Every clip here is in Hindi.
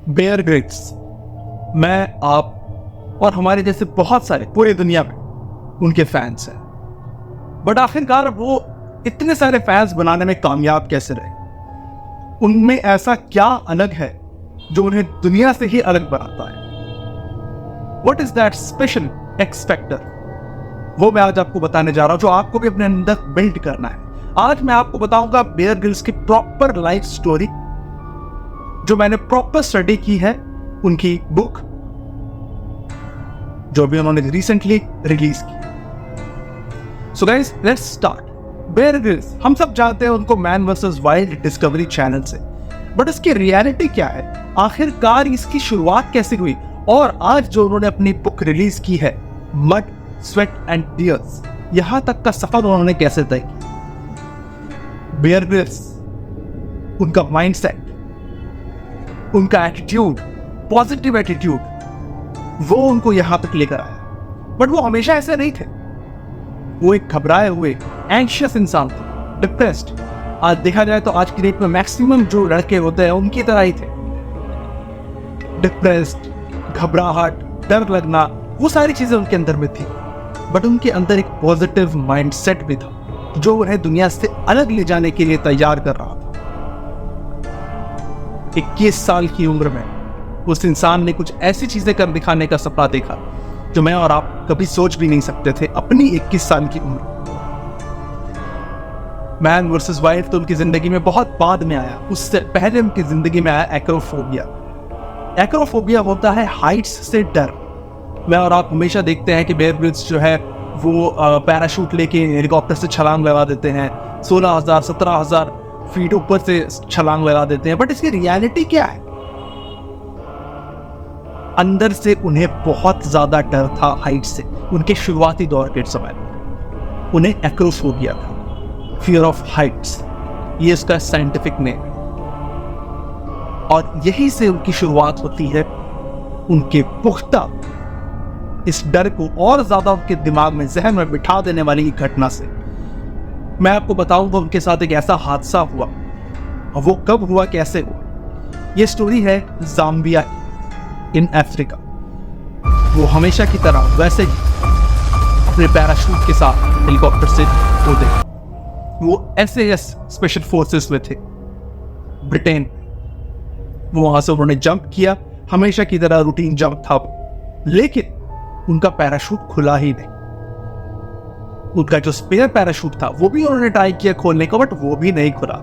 बेयर ग्रिल्स, मैं, आप और हमारे जैसे बहुत सारे पूरी दुनिया में उनके फैंस हैं। बट आखिरकार वो इतने सारे फैंस बनाने में कामयाब कैसे रहे? उनमें ऐसा क्या अलग है जो उन्हें दुनिया से ही अलग बनाता है? What is that special X factor? वो मैं आज आपको बताने जा रहा हूं, जो आपको भी अपने अंदर बिल्ड करना है। आज मैं आपको बताऊंगा बेयर ग्रिल्स की प्रॉपर लाइफ स्टोरी, जो मैंने प्रॉपर स्टडी की है उनकी बुक, जो भी उन्होंने रिसेंटली रिलीज की। So guys, let's start. Bear Grylls, हम सब जानते हैं उनको man versus wild Discovery channel से, बट इसकी रियलिटी क्या है? आखिरकार इसकी शुरुआत कैसे हुई? और आज जो उन्होंने अपनी बुक रिलीज की है, मड, स्वेट एंड टीयर्स, यहां तक का सफर उन्होंने कैसे तय किया? बेयर ग्रिल्स, उनका माइंडसेट, उनका एटीट्यूड, पॉजिटिव एटीट्यूड, वो उनको यहां तक लेकर आया। बट वो हमेशा ऐसे नहीं थे। वो एक घबराए हुए, एंशियस इंसान थे, डिप्रेस्ड। आज देखा जाए तो आज की डेट में मैक्सिमम जो लड़के होते हैं उनकी तरह ही थे। डिप्रेस्ड, घबराहट, डर लगना, वो सारी चीजें उनके अंदर में थी। बट उनके अंदर एक पॉजिटिव माइंडसेट भी था, जो उन्हें दुनिया से अलग ले जाने के लिए तैयार कर रहा था। 21 साल की उम्र में उस इंसान ने कुछ ऐसी चीजें कर दिखाने का सपना देखा जो मैं और आप कभी सोच भी नहीं सकते थे अपनी 21 साल की उम्र। मैन वर्सेस वाइल्ड तो उनकी जिंदगी में बहुत बाद में आया। उससे पहले उनकी जिंदगी में आया एक्रोफोबिया। एक्रोफोबिया होता है हाइट्स से डर। मैं और आप हमेशा देखते हैं कि बेयर ग्रिल्स जो है वो पैराशूट लेके हेलीकॉप्टर से छलांग लगा देते हैं, 16,000 17,000 फीट ऊपर से छलांग लगा देते हैं। बट इसकी रियलिटी क्या है? अंदर से उन्हें बहुत ज्यादा डर था हाइट से। उनके शुरुआती दौर के समय उन्हें एक्रोफोबिया था, फियर ऑफ हाइट्स, ये इसका साइंटिफिक नेम है। और यही से उनकी शुरुआत होती है उनके पुख्ता इस डर को और ज्यादा उनके दिमाग में, जहन में बिठा देने वाली घटना से। मैं आपको बताऊंगा उनके साथ एक ऐसा हादसा हुआ, और वो कब हुआ, कैसे हुआ। ये स्टोरी है ज़ाम्बिया इन अफ्रीका। वो हमेशा की तरह वैसे ही अपने पैराशूट के साथ हेलीकॉप्टर से कूदे। वो SAS स्पेशल फोर्सेस में थे, ब्रिटेन। वो वहां से उन्होंने जंप किया, हमेशा की तरह रूटीन जंप था, लेकिन उनका पैराशूट खुला ही नहीं। उनका जो स्पेयर पैराशूट था वो भी उन्होंने ट्राई किया खोलने को, बट वो भी नहीं खुला।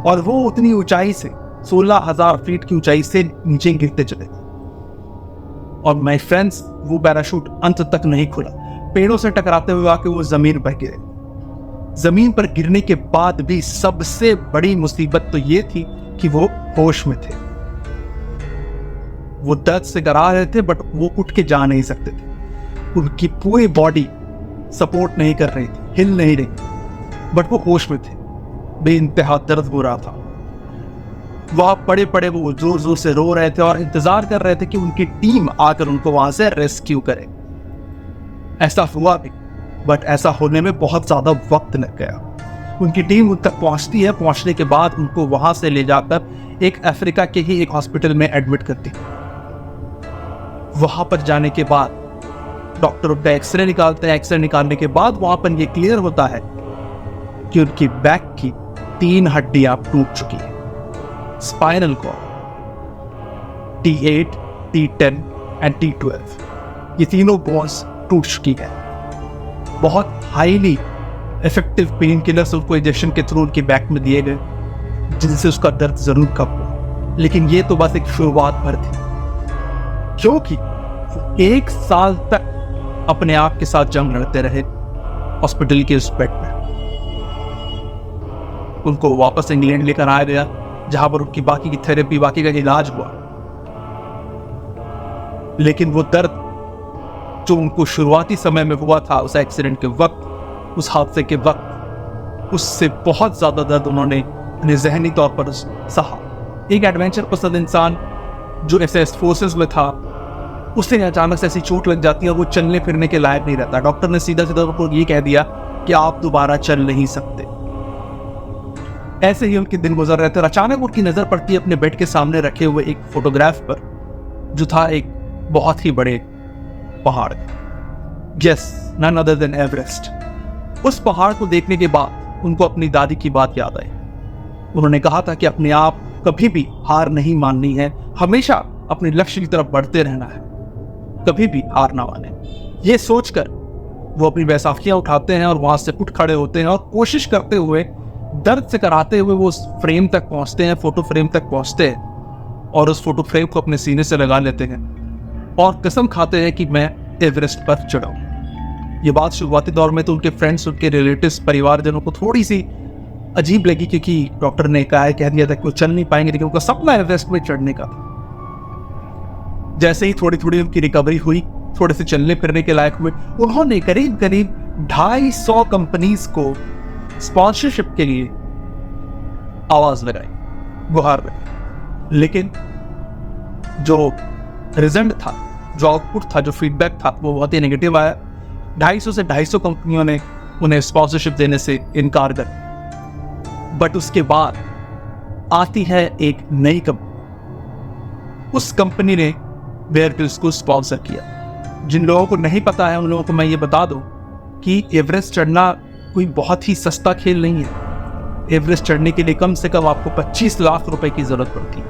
और वो उतनी ऊंचाई से, 16,000 फीट की ऊंचाई से नीचे गिरते चले। और माय फ्रेंड्स, वो पैराशूट अंत तक नहीं खुला। पेड़ों से टकराते हुए आके वो जमीन पर गिरे। जमीन पर गिरने के बाद भी सबसे बड़ी मुसीबत तो ये थी कि वो होश में थे। वो दर्द से करा रहे थे, बट वो उठ के जा नहीं सकते थे। उनकी पूरी बॉडी सपोर्ट नहीं कर रही थी, हिल नहीं रही, बट वो होश में थे। बेइंतहा दर्द हो रहा था। वहां पड़े पड़े वो जोर जोर से रो रहे थे और इंतजार कर रहे थे कि उनकी टीम आकर उनको वहां से रेस्क्यू करे। ऐसा हुआ भी, बट ऐसा होने में बहुत ज्यादा वक्त लग गया। उनकी टीम उन तक पहुंचती है। पहुंचने के बाद उनको वहां से ले जाकर एक अफ्रीका के ही एक हॉस्पिटल में एडमिट करती है। वहां पर जाने के बाद डॉक्टर उनका एक्सरे निकालते हैं। एक्सरे निकालने के बाद वहां पर यह क्लियर होता है कि उनकी बैक की 3 हड्डियां टूट चुकी है। Spinal cord, T8, T10 and T12, ये तीनों बोन्स टूट चुकी है। बहुत हाईली इफेक्टिव पेन किलर्स उनको इंजेक्शन के थ्रू उनकी बैक में दिए गए, जिनसे उसका दर्द जरूर कम हुआ। लेकिन ये तो बस एक शुरुआत भर थी, क्योंकि 1 साल तक अपने आप के साथ जंग लड़ते रहे हॉस्पिटल के उस बेड में। उनको वापस इंग्लैंड लेकर आया गया, जहां पर उनकी बाकी की थेरेपी, बाकी का इलाज हुआ। लेकिन वो दर्द जो उनको शुरुआती समय में हुआ था, उस एक्सीडेंट के वक्त, उस हादसे के वक्त, उससे बहुत ज्यादा दर्द उन्होंने अपने जहनी तौर पर सहा। एक एडवेंचर पसंद इंसान जो SS फोर्सेस में था, उसे अचानक से ऐसी चोट लग जाती है, वो चलने फिरने के लायक नहीं रहता। डॉक्टर ने सीधा सीधा उनको ये कह दिया कि आप दोबारा चल नहीं सकते। ऐसे ही उनके दिन गुजर रहे थे और अचानक उनकी नजर पड़ती है अपने बेड के सामने रखे हुए एक फोटोग्राफ पर, जो था एक बहुत ही बड़े पहाड़, yes, none other then Everest. उस पहाड़ को देखने के बाद उनको अपनी दादी की बात याद आई। उन्होंने कहा था कि अपने आप कभी भी हार नहीं माननी है, हमेशा अपने लक्ष्य की तरफ बढ़ते रहना है, कभी भी हार ना माने। ये सोचकर वो अपनी बैसाखियां उठाते हैं और वहां से उठ खड़े होते हैं और कोशिश करते हुए, दर्द से कराते हुए वो उस फ्रेम तक पहुंचते हैं, फोटो फ्रेम तक पहुंचते हैं और उस फोटो फ्रेम को अपने सीने से लगा लेते हैं और कसम खाते हैं कि मैं एवरेस्ट पर चढ़ाऊं। ये बात शुरुआती दौर में तो उनके फ्रेंड्स, उनके रिलेटिव्स, परिवारजनों को थोड़ी सी अजीब लगी, क्योंकि डॉक्टर ने कह दिया था कि वो चल नहीं पाएंगे, लेकिन उनका सपना एवरेस्ट में चढ़ने का था। जैसे ही थोड़ी थोड़ी उनकी रिकवरी हुई, थोड़े से चलने फिरने के लायक हुए, उन्होंने करीब करीब 250 कंपनीज को स्पॉन्सरशिप के लिए आवाज लगाई, गुहार लगाई। लेकिन जो रिजल्ट था, जो आउटपुट था, जो फीडबैक था, वो बहुत ही नेगेटिव आया। 250 से 250 कंपनियों ने उन्हें स्पॉन्सरशिप देने से इनकार कर दिया। बट उसके बाद आती है एक नई कंपनी। उस कंपनी ने बेयर ग्रिल्स को स्पॉन्सर किया। जिन लोगों को नहीं पता है, उन लोगों को मैं ये बता दूं कि एवरेस्ट चढ़ना कोई बहुत ही सस्ता खेल नहीं है। एवरेस्ट चढ़ने के लिए कम से कम आपको 25 लाख रुपए की जरूरत पड़ती है।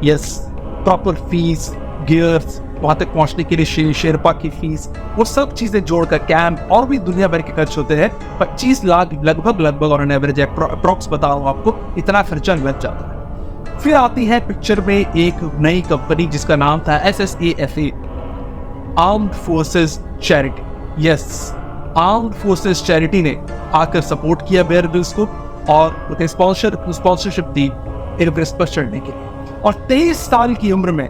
यस, प्रॉपर फीस, गियर्स, वहां तक पहुंचने के लिए शेरपा की फीस, वो सब चीजें जोड़कर कैंप और भी दुनिया भर के खर्च होते हैं। 25 लाख लगभग ऑन एवरेज अप्रॉक्स बता रहा हूं आपको, इतना खर्चा लग जाता है। फिर आती है पिक्चर में एक नई कंपनी जिसका नाम था SSAFA, armed forces charity. Yes, armed forces charity ने आकर सपोर्ट किया बेयर ग्रिल्स को और उन्हें स्पॉन्सरशिप दी एवरेस्ट पर चढ़ने के लिए। और 23 साल की उम्र में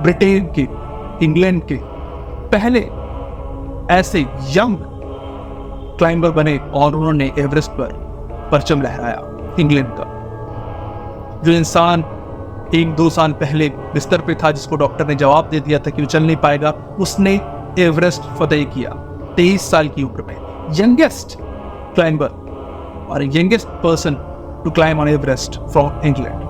ब्रिटेन के, इंग्लैंड के पहले ऐसे यंग क्लाइंबर बने और उन्होंने एवरेस्ट पर परचम लहराया इंग्लैंड का। जो इंसान 1-2 साल पहले बिस्तर पे था, जिसको डॉक्टर ने जवाब दे दिया था कि वो चल नहीं पाएगा, उसने एवरेस्ट फतेह किया 23 साल की उम्र में। यंगेस्ट क्लाइंबर और youngest person to climb on Everest from England.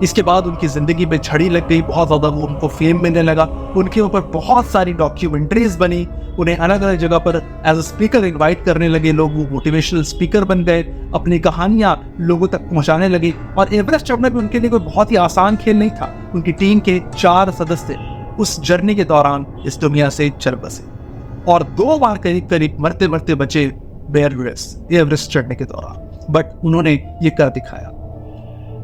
इसके बाद उनकी जिंदगी में झड़ी लग गई, बहुत ज्यादा उनको फेम मिलने लगा, उनके ऊपर बहुत सारी डॉक्यूमेंट्रीज बनी, उन्हें अलग अलग जगह पर एज अ स्पीकर इनवाइट करने लगे लोग, वो मोटिवेशनल स्पीकर बन गए, अपनी कहानियां लोगों तक पहुंचाने लगे। और एवरेस्ट चढ़ना भी उनके लिए कोई बहुत ही आसान खेल नहीं था। उनकी टीम के 4 सदस्य उस जर्नी के दौरान इस दुनिया से चल बसे और 2 बार करीब करीब मरते मरते बचे बेयर ग्रिल्स एवरेस्ट चढ़ने के दौरान, बट उन्होंने ये कर दिखाया।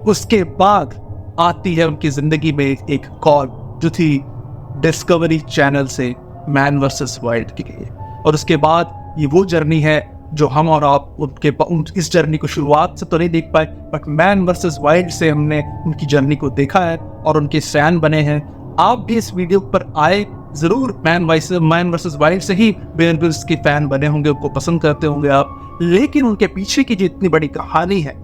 उसके बाद आती है उनकी जिंदगी में एक कॉल जो थी डिस्कवरी चैनल से मैन वर्सेस वाइल्ड के लिए। और उसके बाद ये वो जर्नी है जो हम और आप इस जर्नी को शुरुआत से तो नहीं देख पाए, बट मैन वर्सेस वाइल्ड से हमने उनकी जर्नी को देखा है और उनके फैन बने हैं। आप भी इस वीडियो पर आए जरूर, मैन वर्सेस वाइल्ड से ही बेयर ग्रिल्स के फैन बने होंगे, उनको पसंद करते होंगे आप, लेकिन उनके पीछे की जो इतनी बड़ी कहानी है,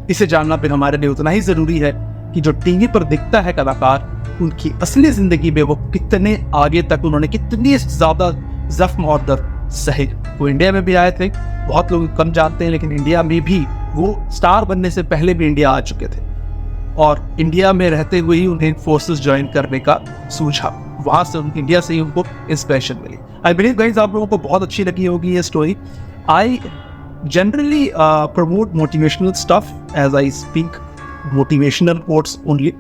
इसे जानना भी हमारे लिए उतना ही जरूरी है कि जो टीवी पर दिखता है कलाकार, उनकी असली जिंदगी में वो कितने आगे तक, उन्होंने कितनी ज्यादा जख्म और दर्द सहे। वो इंडिया में भी आए थे, बहुत लोग कम जानते हैं, लेकिन इंडिया में भी वो स्टार बनने से पहले भी इंडिया आ चुके थे और इंडिया में रहते हुए ही उन्हें फोर्सेस ज्वाइन करने का सूझा। वहां से इंडिया से ही उनको इंस्पिरेशन मिली। आई बिलीव गाइस आप लोगों को बहुत अच्छी लगी होगी ये story. I generally promote motivational stuff as I speak motivational quotes only,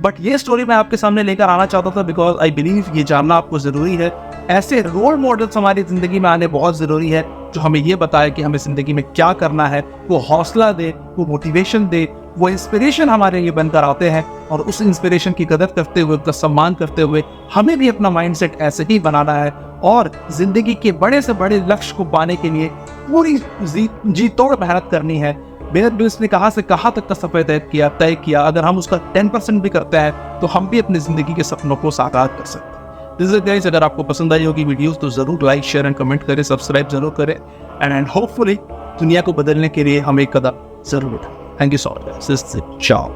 but ये स्टोरी मैं आपके सामने लेकर आना चाहता था बिकॉज आई बिलीव ये जानना आपको जरूरी है। ऐसे रोल मॉडल्स हमारी जिंदगी में आने बहुत जरूरी है जो हमें ये बताए कि हमें जिंदगी में क्या करना है, वो हौसला दे, वो मोटिवेशन दे, वो इंस्पिरेशन हमारे लिए बनकर आते हैं और उस इंस्पिरेशन की कदर करते हुए, उसका सम्मान करते हुए हमें भी अपना माइंडसेट ऐसे ही बनाना है और जिंदगी के बड़े से बड़े लक्ष्य को पाने के लिए पूरी जी तोड़ मेहनत करनी है। बेयर ग्रिल्स ने कहाँ से कहाँ तक का सफर तय किया, अगर हम उसका 10% भी करते हैं तो हम भी अपनी जिंदगी के सपनों को साकार कर सकते हैं। दिस इज गाइस, अगर आपको पसंद आई होगी वीडियोस तो जरूर लाइक, शेयर एंड कमेंट करें, सब्सक्राइब जरूर करें एंड होपफुली दुनिया को बदलने के लिए हम एक कदम जरूर उठाएं। Thank you so much, ciao।